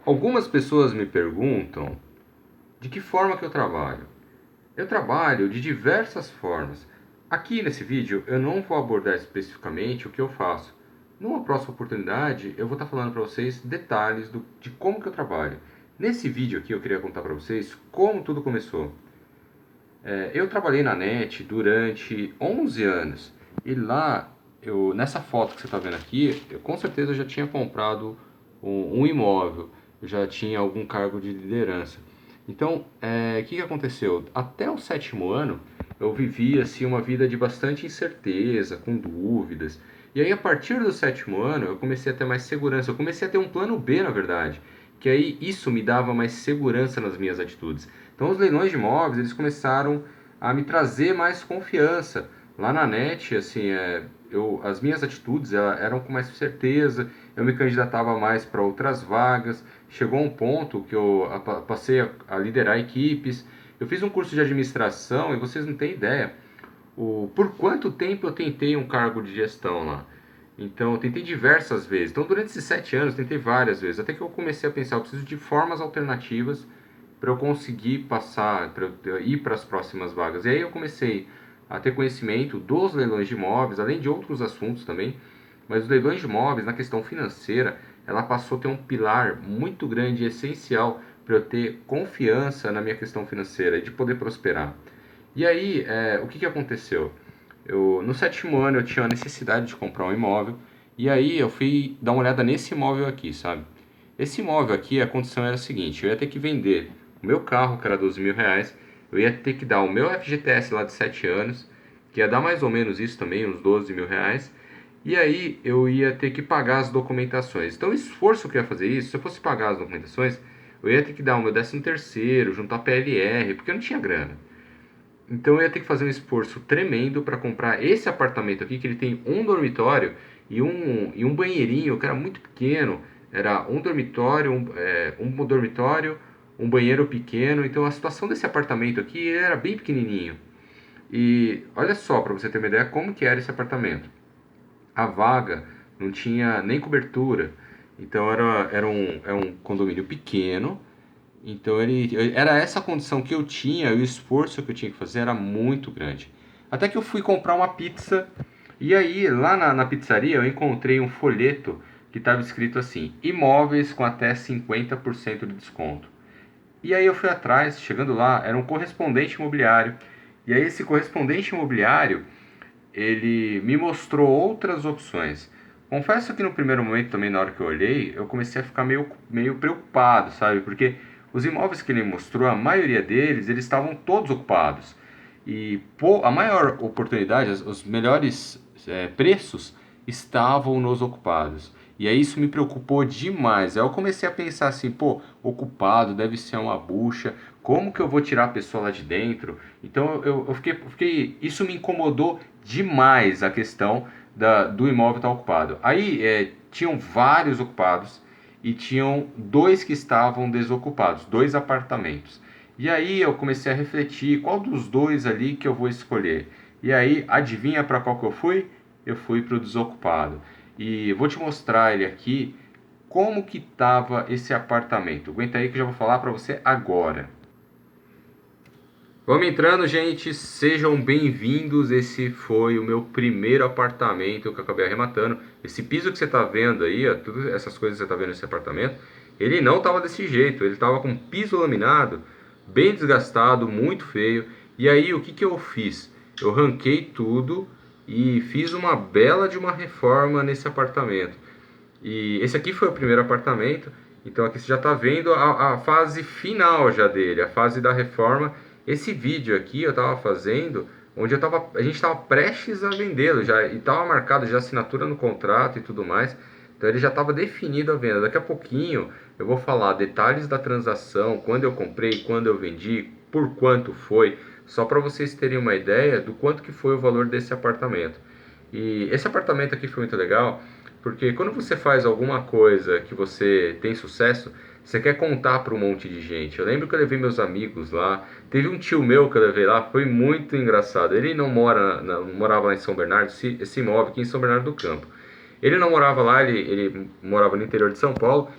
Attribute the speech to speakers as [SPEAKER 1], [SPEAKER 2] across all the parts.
[SPEAKER 1] Algumas pessoas me perguntam de que forma que eu trabalho. Eu trabalho de diversas formas. Aqui nesse vídeo eu não vou abordar especificamente o que eu faço. Numa próxima oportunidade eu vou estar falando para vocês detalhes de como que eu trabalho. Nesse vídeo aqui eu queria contar para vocês como tudo começou. Eu trabalhei na NET durante 11 anos e lá, nessa foto que você está vendo aqui, eu com certeza já tinha comprado um imóvel, eu já tinha algum cargo de liderança. Então, o que aconteceu? Até o sétimo ano, eu vivia assim, uma vida de bastante incerteza, com dúvidas. E aí, a partir do sétimo ano, eu comecei a ter mais segurança. Eu comecei a ter um plano B, na verdade, que aí isso me dava mais segurança nas minhas atitudes. Então, os leilões de imóveis, eles começaram a me trazer mais confiança. Lá na NET, assim, as minhas atitudes eram com mais certeza, eu me candidatava mais para outras vagas. Chegou um ponto que eu passei a liderar equipes. Eu fiz um curso de administração e vocês não têm ideia por quanto tempo eu tentei um cargo de gestão lá. Então, eu tentei diversas vezes. Então, durante esses 7 anos, tentei várias vezes. Até que eu comecei a pensar, eu preciso de formas alternativas para eu conseguir passar, para eu ir para as próximas vagas. E aí eu comecei a ter conhecimento dos leilões de imóveis, além de outros assuntos também. Mas os leilões de imóveis, na questão financeira, ela passou a ter um pilar muito grande e essencial para eu ter confiança na minha questão financeira e de poder prosperar. E aí, o que aconteceu? No sétimo ano eu tinha a necessidade de comprar um imóvel, e aí eu fui dar uma olhada nesse imóvel aqui, sabe? Esse imóvel aqui, a condição era a seguinte: eu ia ter que vender o meu carro, que era 12 mil reais, eu ia ter que dar o meu FGTS lá de 7 anos, que ia dar mais ou menos isso também, uns 12 mil reais, e aí eu ia ter que pagar as documentações. Então o esforço que eu ia fazer isso, se eu fosse pagar as documentações, eu ia ter que dar o meu 13º, juntar PLR, porque eu não tinha grana. Então eu ia ter que fazer um esforço tremendo para comprar esse apartamento aqui, que ele tem um dormitório e um banheirinho, que era muito pequeno. Era um dormitório, um dormitório, um banheiro pequeno. Então a situação desse apartamento aqui era bem pequenininho. E olha só, para você ter uma ideia como que era esse apartamento. A vaga não tinha nem cobertura. Então era um condomínio pequeno, então era essa condição que eu tinha, e o esforço que eu tinha que fazer era muito grande. Até que eu fui comprar uma pizza, e aí lá na pizzaria eu encontrei um folheto que estava escrito assim: imóveis com até 50% de desconto. E aí eu fui atrás, chegando lá, era um correspondente imobiliário. E aí esse correspondente imobiliário, ele me mostrou outras opções. Confesso que no primeiro momento também, na hora que eu olhei, eu comecei a ficar meio preocupado, sabe? Porque os imóveis que ele mostrou, a maioria deles, eles estavam todos ocupados. E a maior oportunidade, os melhores preços estavam nos ocupados. E aí isso me preocupou demais. Aí eu comecei a pensar assim, pô, ocupado deve ser uma bucha, como que eu vou tirar a pessoa lá de dentro? Então isso me incomodou demais, a questão do imóvel estar ocupado. Aí tinham vários ocupados e tinham dois que estavam desocupados, dois apartamentos. E aí eu comecei a refletir qual dos dois ali que eu vou escolher. E aí, adivinha para qual que eu fui? Eu fui para o desocupado. E vou te mostrar ele aqui, como que estava esse apartamento. Aguenta aí que eu já vou falar para você agora. Vamos entrando, gente, sejam bem-vindos. Esse foi o meu primeiro apartamento que eu acabei arrematando. Esse piso que você está vendo aí, ó, todas essas coisas que você está vendo nesse apartamento, ele não estava desse jeito, ele estava com piso laminado, bem desgastado, muito feio. E aí o que que eu fiz? Eu ranquei tudo e fiz uma bela de uma reforma nesse apartamento. E esse aqui foi o primeiro apartamento. Então aqui você já está vendo a fase final já dele, a fase da reforma. Esse vídeo aqui eu estava fazendo, onde a gente estava prestes a vendê-lo já, e estava marcado já assinatura no contrato e tudo mais. Então ele já estava definido a venda. Daqui a pouquinho eu vou falar detalhes da transação, quando eu comprei, quando eu vendi, por quanto foi, só para vocês terem uma ideia do quanto que foi o valor desse apartamento. E esse apartamento aqui foi muito legal, porque quando você faz alguma coisa que você tem sucesso, você quer contar para um monte de gente. Eu lembro que eu levei meus amigos lá. Teve um tio meu que eu levei lá, foi muito engraçado. Ele não morava lá em São Bernardo, esse imóvel aqui em São Bernardo do Campo. Ele não morava lá, ele morava no interior de São Paulo.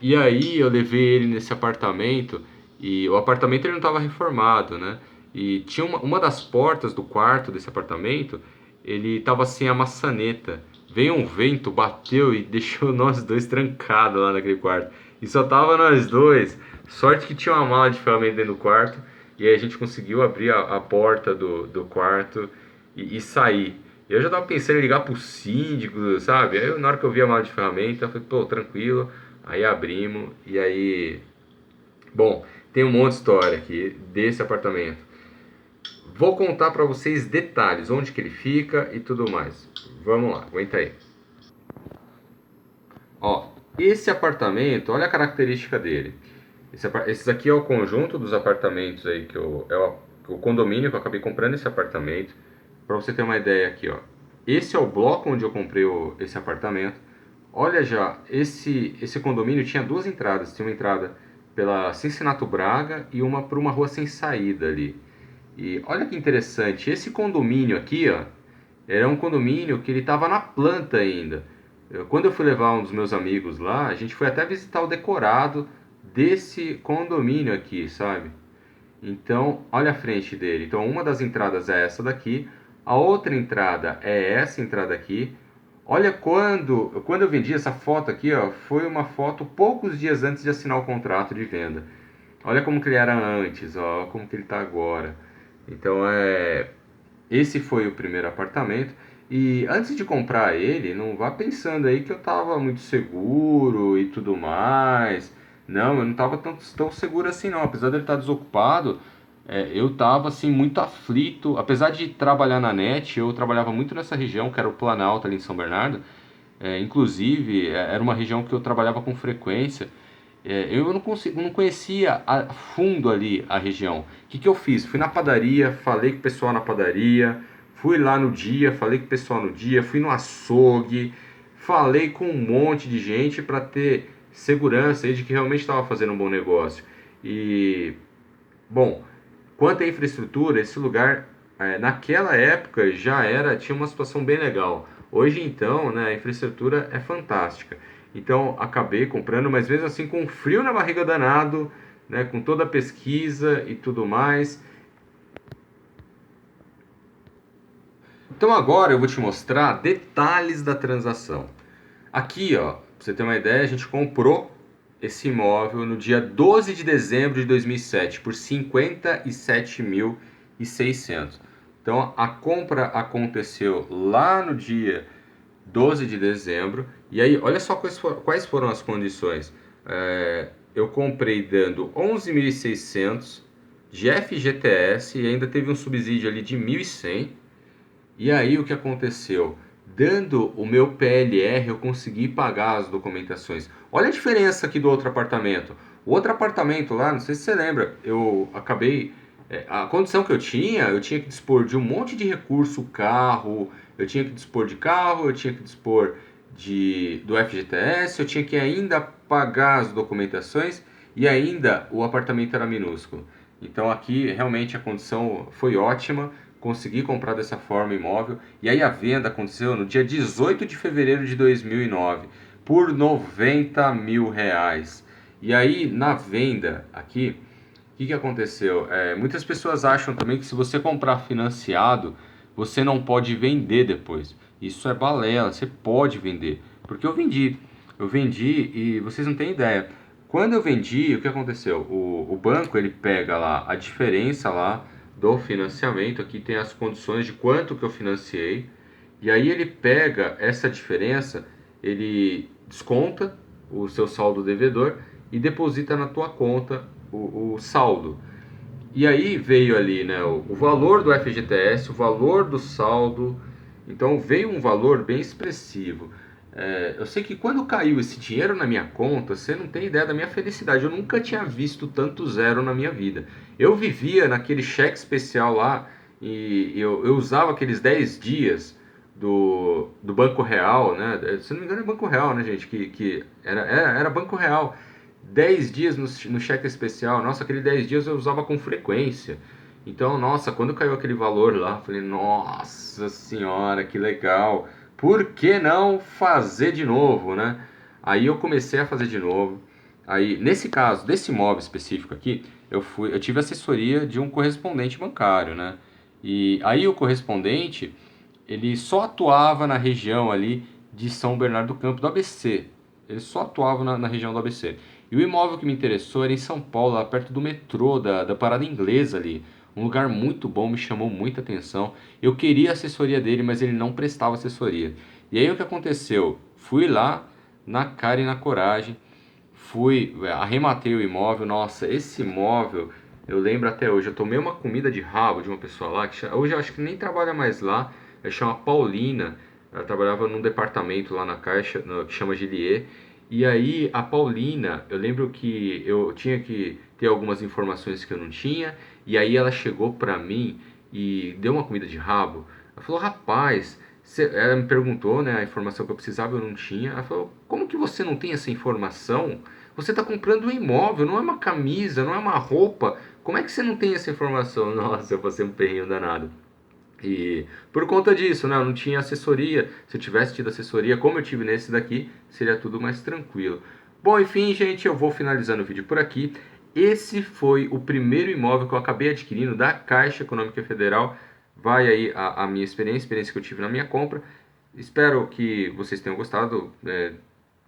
[SPEAKER 1] E aí eu levei ele nesse apartamento e o apartamento ele não estava reformado, né? E tinha uma das portas do quarto desse apartamento, ele estava sem a maçaneta. Veio um vento, bateu e deixou nós dois trancados lá naquele quarto. E só tava nós dois. Sorte que tinha uma mala de ferramenta dentro do quarto. E aí a gente conseguiu abrir a porta do quarto e sair. E eu já tava pensando em ligar pro síndico, sabe? Aí na hora que eu vi a mala de ferramenta, eu falei, pô, tranquilo. Aí abrimos e aí. Bom, tem um monte de história aqui desse apartamento. Vou contar para vocês detalhes, onde que ele fica e tudo mais. Vamos lá, aguenta aí. Ó, esse apartamento, olha a característica dele. Esse aqui é o conjunto dos apartamentos aí o condomínio que eu acabei comprando esse apartamento. Para você ter uma ideia aqui, ó. Esse é o bloco onde eu comprei esse apartamento. Olha já, esse condomínio tinha duas entradas. Tinha uma entrada pela Cincinato Braga e uma por uma rua sem saída ali. E olha que interessante, esse condomínio aqui, ó, era um condomínio que ele estava na planta ainda. Quando eu fui levar um dos meus amigos lá, a gente foi até visitar o decorado desse condomínio aqui, sabe? Então, olha a frente dele. Então, uma das entradas é essa daqui, a outra entrada é essa entrada aqui. Olha quando eu vendi essa foto aqui, ó, foi uma foto poucos dias antes de assinar o contrato de venda. Olha como que ele era antes, ó, como que ele está agora. Então, esse foi o primeiro apartamento. E antes de comprar ele, não vá pensando aí que eu estava muito seguro e tudo mais. Não, eu não estava tão seguro assim não. Apesar de ele estar desocupado, eu estava assim muito aflito. Apesar de trabalhar na net, eu trabalhava muito nessa região, que era o Planalto ali em São Bernardo. Inclusive, era uma região que eu trabalhava com frequência. Eu não conhecia a fundo ali a região. O que eu fiz? Fui na padaria, falei com o pessoal na padaria, fui lá no dia, falei com o pessoal no dia, fui no açougue, falei com um monte de gente para ter segurança aí de que realmente estava fazendo um bom negócio. E, bom, quanto à infraestrutura, esse lugar, naquela época tinha uma situação bem legal. Hoje então, né, a infraestrutura é fantástica. Então acabei comprando, mas mesmo assim com frio na barriga danado, né, com toda a pesquisa e tudo mais. Então agora eu vou te mostrar detalhes da transação. Aqui, ó, pra você ter uma ideia, a gente comprou esse imóvel no dia 12 de dezembro de 2007 por 57.600. Então a compra aconteceu lá no dia 12 de dezembro. E aí, olha só quais foram as condições. Eu comprei dando 11.600 de FGTS e ainda teve um subsídio ali de 1.100. E aí o que aconteceu? Dando o meu PLR, eu consegui pagar as documentações. Olha a diferença aqui do outro apartamento. O outro apartamento lá, não sei se você lembra, eu acabei. A condição que eu tinha que dispor de um monte de recurso, carro, eu tinha que dispor de carro, eu tinha que dispor do FGTS, eu tinha que ainda pagar as documentações e ainda o apartamento era minúsculo. Então aqui realmente a condição foi ótima, consegui comprar dessa forma imóvel. E aí a venda aconteceu no dia 18 de fevereiro de 2009 por R$ 90.000. E aí na venda aqui, o que aconteceu? Muitas pessoas acham também que se você comprar financiado, você não pode vender depois. Isso é balela, você pode vender. Porque eu vendi e vocês não têm ideia. Quando eu vendi, o que aconteceu? O banco ele pega lá a diferença lá do financiamento, aqui tem as condições de quanto que eu financiei, e aí ele pega essa diferença, ele desconta o seu saldo devedor e deposita na tua conta o saldo. E aí veio ali, né, o valor do FGTS, o valor do saldo, então veio um valor bem expressivo. Eu sei que quando caiu esse dinheiro na minha conta, você não tem ideia da minha felicidade. Eu nunca tinha visto tanto zero na minha vida. Eu vivia naquele cheque especial lá e eu usava aqueles 10 dias do Banco Real, né? Se não me engano é Banco Real, né, gente? Que era Banco Real. 10 dias no cheque especial. Nossa, aquele 10 dias eu usava com frequência. Então, nossa, quando caiu aquele valor lá, eu falei, nossa senhora, que legal. Por que não fazer de novo, né? Aí eu comecei a fazer de novo. Aí, nesse caso, desse imóvel específico aqui, eu tive assessoria de um correspondente bancário, né? E aí o correspondente, ele só atuava na região ali de São Bernardo do Campo, do ABC. Ele só atuava na região do ABC. E o imóvel que me interessou era em São Paulo, lá perto do metrô, da Parada Inglesa ali. Um lugar muito bom, me chamou muita atenção. Eu queria a assessoria dele, mas ele não prestava assessoria. E aí o que aconteceu? Fui lá, na cara e na coragem, fui, arrematei o imóvel. Nossa, esse imóvel, eu lembro até hoje. Eu tomei uma comida de rabo de uma pessoa lá, hoje eu acho que nem trabalha mais lá. Ela chama Paulina. Ela trabalhava num departamento lá na Caixa, que chama Gilier. E aí, a Paulina, eu lembro que eu tinha que ter algumas informações que eu não tinha. E aí, ela chegou pra mim e deu uma comida de rabo. Ela falou: rapaz, ela me perguntou, né, a informação que eu precisava, eu não tinha. Ela falou: como que você não tem essa informação? Você está comprando um imóvel, não é uma camisa, não é uma roupa. Como é que você não tem essa informação? Nossa, eu passei um perrinho danado. E por conta disso, né, eu não tinha assessoria. Se eu tivesse tido assessoria, como eu tive nesse daqui, seria tudo mais tranquilo. Bom, enfim, gente, eu vou finalizando o vídeo por aqui. Esse foi o primeiro imóvel que eu acabei adquirindo da Caixa Econômica Federal. Vai aí a minha experiência que eu tive na minha compra. Espero que vocês tenham gostado.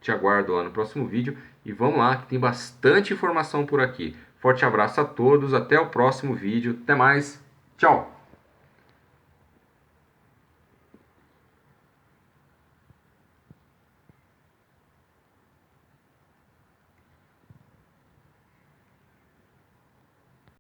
[SPEAKER 1] Te aguardo lá no próximo vídeo. E vamos lá, que tem bastante informação por aqui. Forte abraço a todos, até o próximo vídeo. Até mais, tchau!